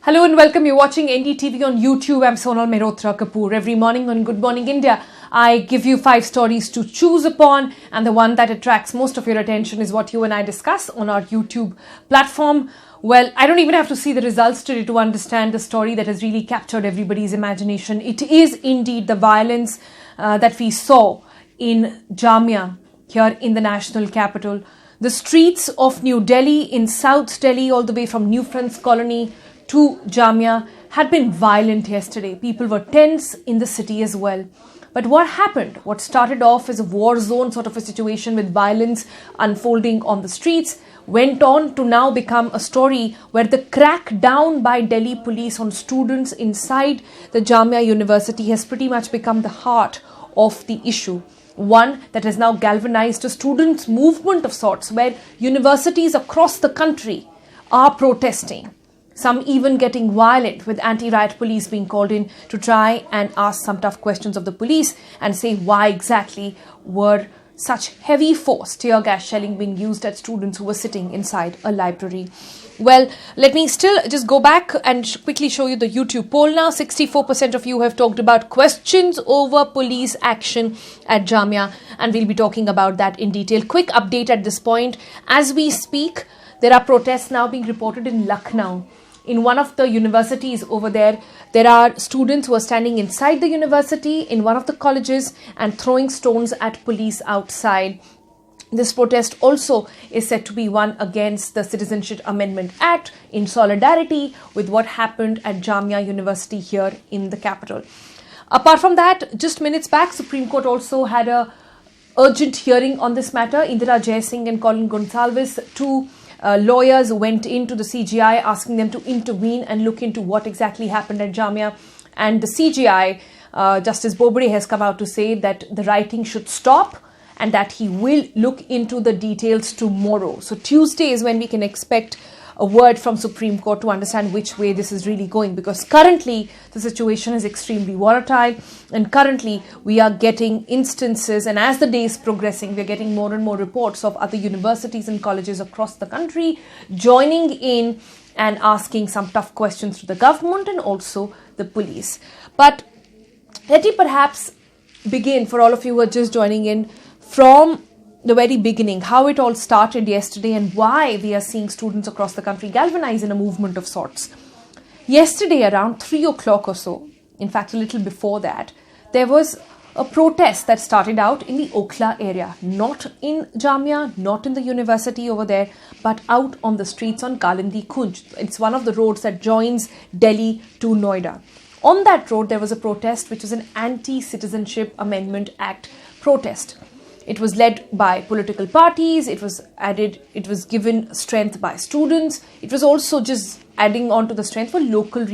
Hello and welcome. You're watching NDTV on YouTube. I'm Sonal, Mehrotra, Kapoor. Every morning on Good Morning India, I give you 5 stories to choose upon, and the one that attracts most of your attention is what you and I discuss on our YouTube platform. Well, I don't even have to see the results today to understand the story that has really captured everybody's imagination. It is indeed the violence that we saw in Jamia, here in the national capital. The streets of New Delhi, in South Delhi, all the way from New Friends Colony to Jamia, had been violent yesterday. People were tense in the city as well. But what happened? What started off as a war zone sort of a situation with violence unfolding on the streets went on to now become a story where the crackdown by Delhi police on students inside the Jamia University has pretty much become the heart of the issue. One that has now galvanized a students' movement of sorts, where universities across the country are protesting. Some even getting violent, with anti-riot police being called in to try and ask some tough questions of the police and say why exactly were such heavy force, tear gas shelling being used at students who were sitting inside a library. Well, let me still just go back and quickly show you the YouTube poll now. 64% of you have talked about questions over police action at Jamia, and we'll be talking about that in detail. Quick update at this point. As we speak, there are protests now being reported in Lucknow. In one of the universities over there, there are students who are standing inside the university in one of the colleges and throwing stones at police outside. This protest also is said to be one against the Citizenship Amendment Act, in solidarity with what happened at Jamia University here in the capital. Apart from that, just minutes back, Supreme Court also had a urgent hearing on this matter. Indira Jaisingh and Colin Gonsalves, two lawyers, went into the CGI asking them to intervene and look into what exactly happened at Jamia. And the CGI, Justice Bobade, has come out to say that the rioting should stop and that he will look into the details tomorrow. So Tuesday is when we can expect a word from Supreme Court to understand which way this is really going, because currently the situation is extremely volatile, and currently we are getting instances, and as the day is progressing, we're getting more and more reports of other universities and colleges across the country joining in and asking some tough questions to the government and also the police. But let me perhaps begin, for all of you who are just joining in, from the very beginning, how it all started yesterday and why we are seeing students across the country galvanize in a movement of sorts. Yesterday around 3 o'clock or so, in fact a little before that, there was a protest that started out in the Okhla area, not in Jamia, not in the university over there, but out on the streets on Kalindi Kunj. It's one of the roads that joins Delhi to Noida. On that road there was a protest which was an anti-Citizenship Amendment Act protest. It was led by political parties, it was given strength by students. It was also just adding on to the strength for local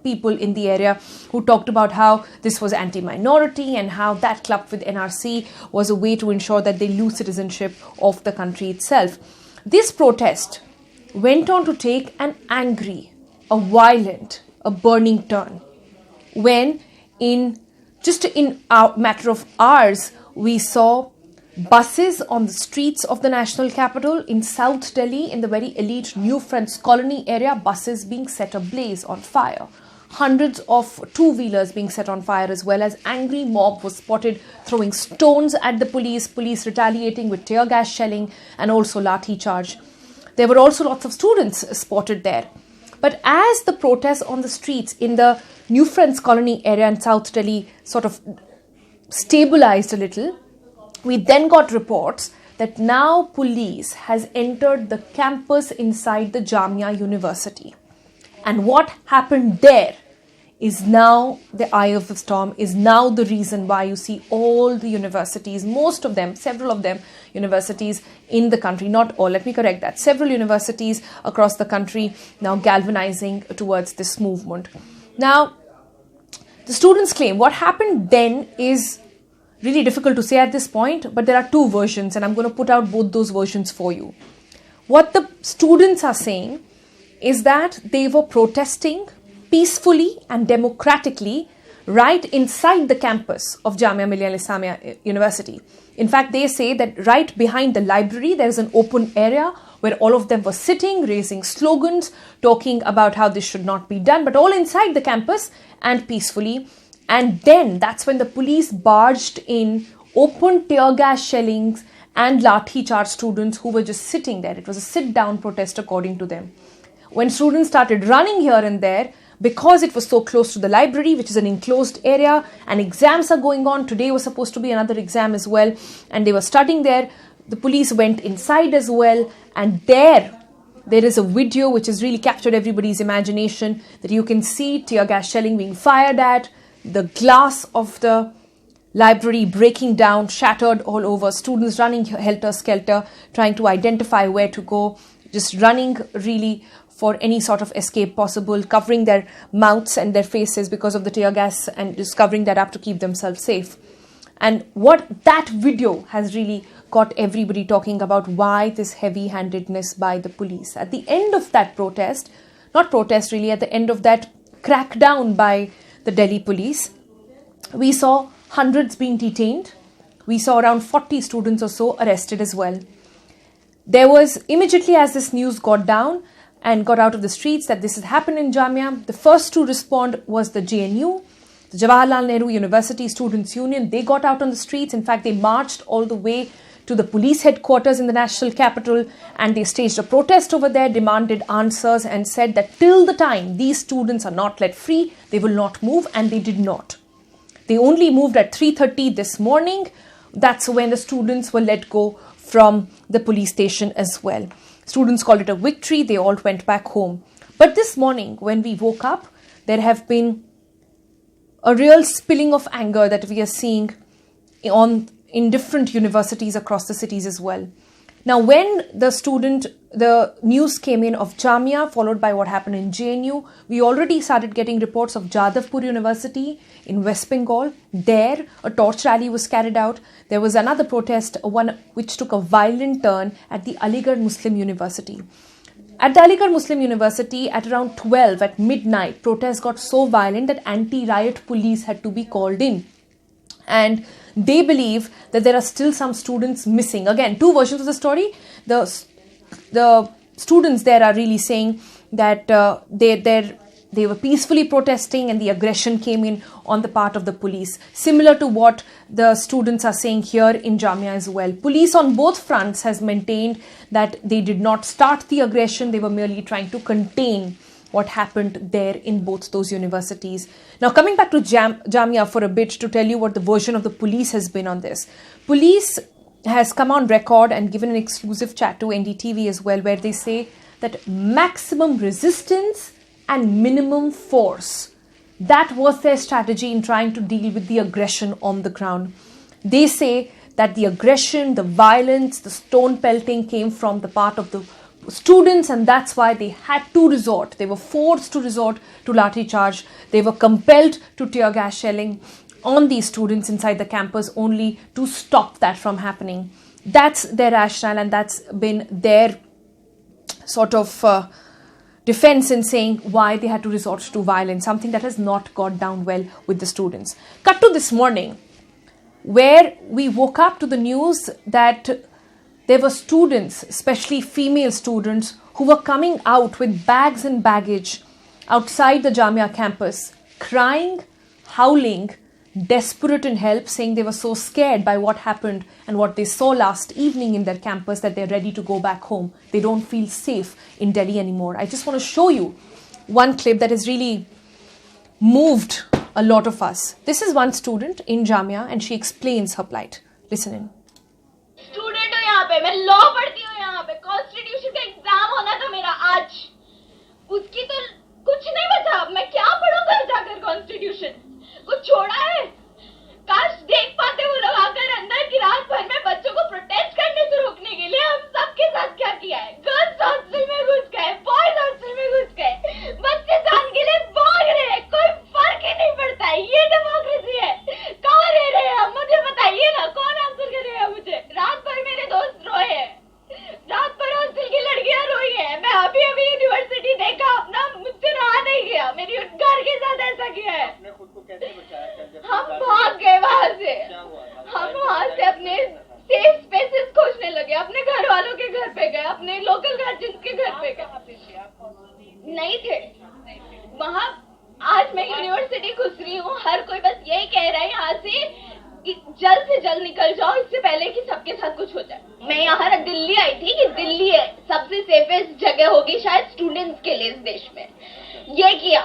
people in the area who talked about how this was anti-minority and how that clubbed with NRC was a way to ensure that they lose citizenship of the country itself. This protest went on to take an angry, a violent, a burning turn when in a matter of hours we saw buses on the streets of the national capital in South Delhi, in the very elite New Friends Colony area, buses being set ablaze on fire. Hundreds of two-wheelers being set on fire, as well as angry mob was spotted throwing stones at the police retaliating with tear gas shelling and also lathi charge. There were also lots of students spotted there. But as the protests on the streets in the New Friends Colony area in South Delhi sort of stabilized a little, we then got reports that now police has entered the campus inside the Jamia University. And what happened there is now the eye of the storm, is now the reason why you see all the universities, most of them, several of them, universities in the country, not all, let me correct that, several universities across the country now galvanizing towards this movement. Now, the students claim what happened then is really difficult to say at this point, but there are two versions and I'm going to put out both those versions for you. What the students are saying is that they were protesting peacefully and democratically right inside the campus of Jamia Millia Islamia University. In fact, they say that right behind the library there is an open area where all of them were sitting, raising slogans, talking about how this should not be done, but all inside the campus and peacefully. And then that's when the police barged in, opened tear gas shellings and lathi charged students who were just sitting there. It was a sit-down protest according to them. When students started running here and there, because it was so close to the library, which is an enclosed area, and exams are going on. Today was supposed to be another exam as well, and they were studying there. The police went inside as well, and there is a video which has really captured everybody's imagination, that you can see tear gas shelling being fired at, the glass of the library breaking down, shattered all over, students running helter-skelter, trying to identify where to go, just running really for any sort of escape possible, covering their mouths and their faces because of the tear gas and just covering that up to keep themselves safe. And what that video has really got everybody talking about, why this heavy-handedness by the police. At the end of that protest, not protest really, at the end of that crackdown by the Delhi police, we saw hundreds being detained. We saw around 40 students or so arrested as well. There was, immediately as this news got down and got out of the streets that this had happened in Jamia, the first to respond was the JNU, the Jawaharlal Nehru University Students' Union. They got out on the streets. In fact, they marched all the way to the police headquarters in the national capital, and they staged a protest over there, demanded answers, and said that till the time these students are not let free, they will not move, and they did not. They only moved at 3:30 this morning. That's when the students were let go from the police station as well. Students called it a victory. They all went back home. But this morning, when we woke up, there have been a real spilling of anger that we are seeing in different universities across the cities as well. Now, when the news came in of Jamia, followed by what happened in JNU, we already started getting reports of Jadavpur University in West Bengal. There, a torch rally was carried out. There was another protest, one which took a violent turn at the Aligarh Muslim University. At the Aligarh Muslim University, at around 12 at midnight, protests got so violent that anti-riot police had to be called in. And they believe that there are still some students missing. Again, two versions of the story. The students there are really saying that they were peacefully protesting and the aggression came in on the part of the police. Similar to what the students are saying here in Jamia as well. Police on both fronts has maintained that they did not start the aggression. They were merely trying to contain what happened there in both those universities. Now, coming back to Jamia for a bit to tell you what the version of the police has been on this. Police has come on record and given an exclusive chat to NDTV as well, where they say that maximum resistance and minimum force, that was their strategy in trying to deal with the aggression on the ground. They say that the aggression, the violence, the stone pelting came from the part of the students, and that's why they had to resort. They were forced to resort to lathi charge. They were compelled to tear gas shelling on these students inside the campus only to stop that from happening. That's their rationale, and that's been their sort of defense in saying why they had to resort to violence, something that has not got down well with the students. Cut to this morning, where we woke up to the news that there were students, especially female students, who were coming out with bags and baggage outside the Jamia campus, crying, howling, desperate in help, saying they were so scared by what happened and what they saw last evening in their campus that they're ready to go back home. They don't feel safe in Delhi anymore. I just want to show you one clip that has really moved a lot of us. This is one student in Jamia and she explains her plight. Listen in. Student हूँ यहाँ पे, मैं law पढ़ती हूँ यहाँ पे, constitution का exam होना था मेरा आज, उसकी तो कुछ नहीं बचा। मैं क्या पढ़ूँ घर जाकर? कॉन्स्टिट्यूशन कुछ छोड़ा है? काश देख पाते वो लोग आकर अंदर की रात भर में बच्चों को प्रोटेस्ट करने से रोकने के लिए हम सबके साथ क्या किया है। गर्ल्स हॉस्टल में घुस गए, बॉयज हॉस्टल में घुस गए, बच्चे जान के लिए भाग रहे हैं, कोई फर्क ही नहीं पड़ता है। ये डेमोक्रेसी है? कहाँ रह रहे हैं हम? मुझे बताइए ना, कौन आंसर करेगा मुझे? रात भर मेरे दोस्त रोए हैं, रात भर हॉस्टल की लड़कियां रोई हैं। मैं अभी यूनिवर्सिटी देखा अपना, मुझसे रहा नहीं गया। मेरी घर के साथ ऐसा किया है। अपने खुद को कैसे बचाया? वहाँ आज मैं यूनिवर्सिटी घुस रही हूँ, हर कोई बस यही कह रहा है यहाँ से कि जल्द से जल्द निकल जाओ, इससे पहले कि सबके साथ कुछ हो जाए। मैं यहाँ दिल्ली आई थी कि दिल्ली है सबसे सेफेस्ट जगह होगी शायद स्टूडेंट्स के लिए इस देश में, ये किया।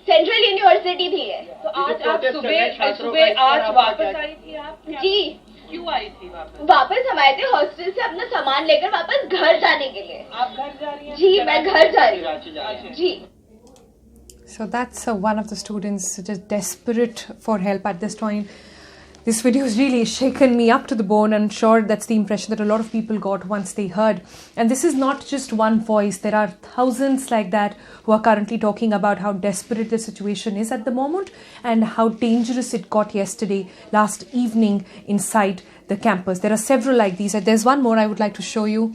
सेंट्रल यूनिवर्सिटी भी है। तो आज आप सुबह आज वापस आई थी आप? जी। क्यों आई थी वापस? वापस हम आए थे हॉस्टल से अपना सामान लेकर वापस घर जाने के लिए। आप घर जा रही हैं? जी, मैं घर जा रही हूँ। जी। So that's one of the students just desperate for help at this point. This video has really shaken me up to the bone, and sure that's the impression that a lot of people got once they heard. And this is not just one voice. There are thousands like that who are currently talking about how desperate the situation is at the moment and how dangerous it got yesterday, last evening inside the campus. There are several like these. There's one more I would like to show you.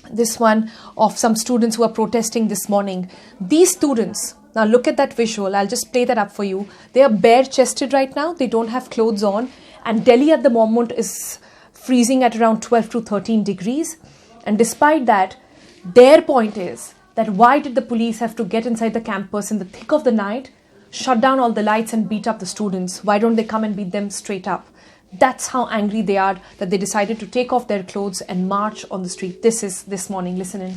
This one of some students who are protesting this morning. These students, now look at that visual. I'll just play that up for you. They are bare-chested right now. They don't have clothes on. And Delhi at the moment is freezing at around 12 to 13 degrees. And despite that, their point is that why did the police have to get inside the campus in the thick of the night, shut down all the lights and beat up the students? Why don't they come and beat them straight up? That's how angry they are that they decided to take off their clothes and march on the street. This is this morning. Listen in.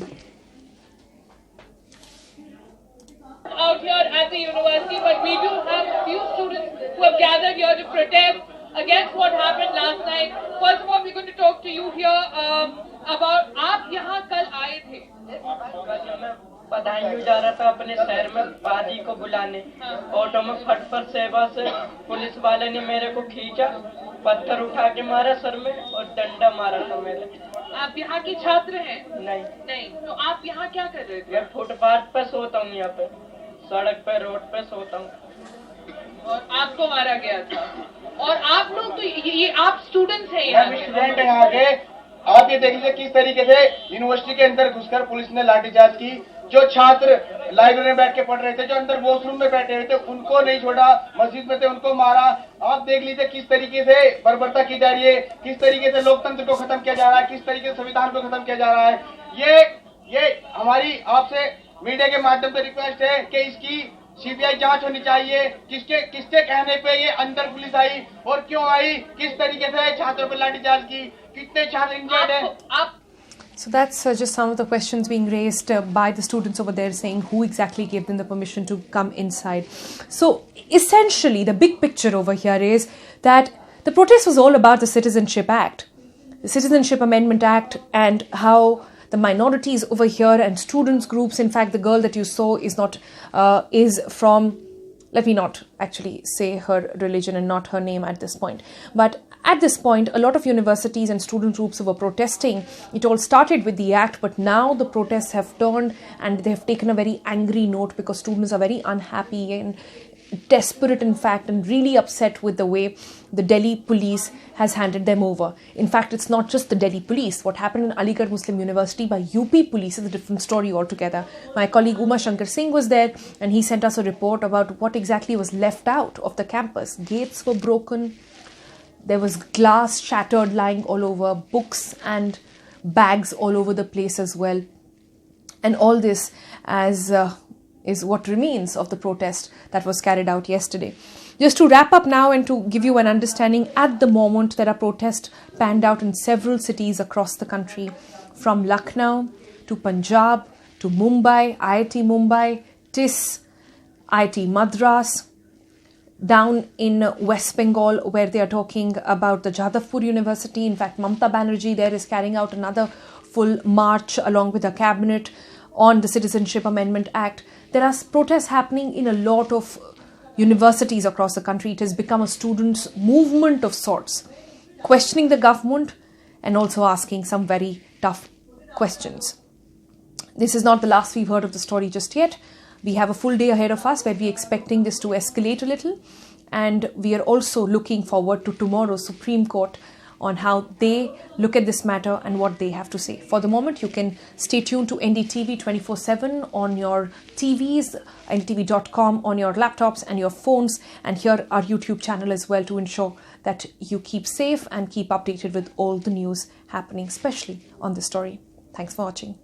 Out here at the university, but we do have few students who have gathered here to protest against what happened last night. First of all, we're going to talk to you here about आप यहाँ कल आए थे। बधाई जा रहा था अपने शहर में बाजी को बुलाने। ऑटो में फटफट सेवा से पुलिस वाले ने मेरे को खींचा, पत्थर उठा के मारा सर में और डंडा मारा था मेरे। आप यहाँ के छात्र हैं? नहीं। तो आप यहाँ क्या कर रहे थे? मैं फुटपाथ पे सोता हूँ, यहाँ पे सड़क पे रोड पे सोता हूँ। और आपको मारा गया था। और आप लोग तो ये आप स्टूडेंट्स हैं यहाँ के? स्टूडेंट हैं यहाँ के। आप ये देख लीजिए किस तरीके से यूनिवर्सिटी के अंदर घुसकर पुलिस ने लाठीचार्ज की। जो छात्र लाइब्रेरी में बैठ के पढ़ रहे थे, जो अंदर वॉशरूम में बैठे हुए थे, उनको नहीं छोड़ा, मस्जिद में थे उनको मारा। आप देख लीजिए किस तरीके से बर्बरता की जा रही है, किस तरीके से लोकतंत्र को खत्म किया जा रहा है, किस तरीके से संविधान को खत्म किया जा रहा है। ये हमारी आपसे मीडिया के माध्यम से रिक्वेस्ट है कि इसकी सीबीआई जांच होनी चाहिए। किसके कहने पे ये अंदर पुलिस आई और क्यों आई, किस तरीके से छात्रों पर लाठीचार्ज की, कितने छात्र इंजर्ड हैं। So that's just some of the questions being raised by the students over there, saying who exactly gave them the permission to come inside. So essentially the big picture over here is that the protest was all about the Citizenship Act, the Citizenship Amendment Act, and how the minorities over here and students groups, in fact the girl that you saw is from, let me not actually say her religion and not her name at this point, but at this point, a lot of universities and student groups were protesting. It all started with the act, but now the protests have turned and they have taken a very angry note because students are very unhappy and desperate, in fact, and really upset with the way the Delhi police has handed them over. In fact, it's not just the Delhi police. What happened in Aligarh Muslim University by UP police is a different story altogether. My colleague Uma Shankar Singh was there and he sent us a report about what exactly was left out of the campus. Gates were broken. There was glass shattered lying all over, books and bags all over the place as well. And all this is what remains of the protest that was carried out yesterday. Just to wrap up now and to give you an understanding, at the moment there are protests panned out in several cities across the country, from Lucknow to Punjab to Mumbai, IIT Mumbai, TIS, IIT Madras, down in West Bengal where they are talking about the Jadavpur University. In fact, Mamata Banerjee there is carrying out another full march along with her cabinet on the Citizenship Amendment Act. There are protests happening in a lot of universities across the country. It has become a students' movement of sorts, questioning the government and also asking some very tough questions. This is not the last we've heard of the story just yet. We have a full day ahead of us where we're expecting this to escalate a little, and we are also looking forward to tomorrow's Supreme Court on how they look at this matter and what they have to say. For the moment, you can stay tuned to NDTV 24/7 on your TVs, ndtv.com on your laptops and your phones, and here our YouTube channel as well, to ensure that you keep safe and keep updated with all the news happening, especially on this story. Thanks for watching.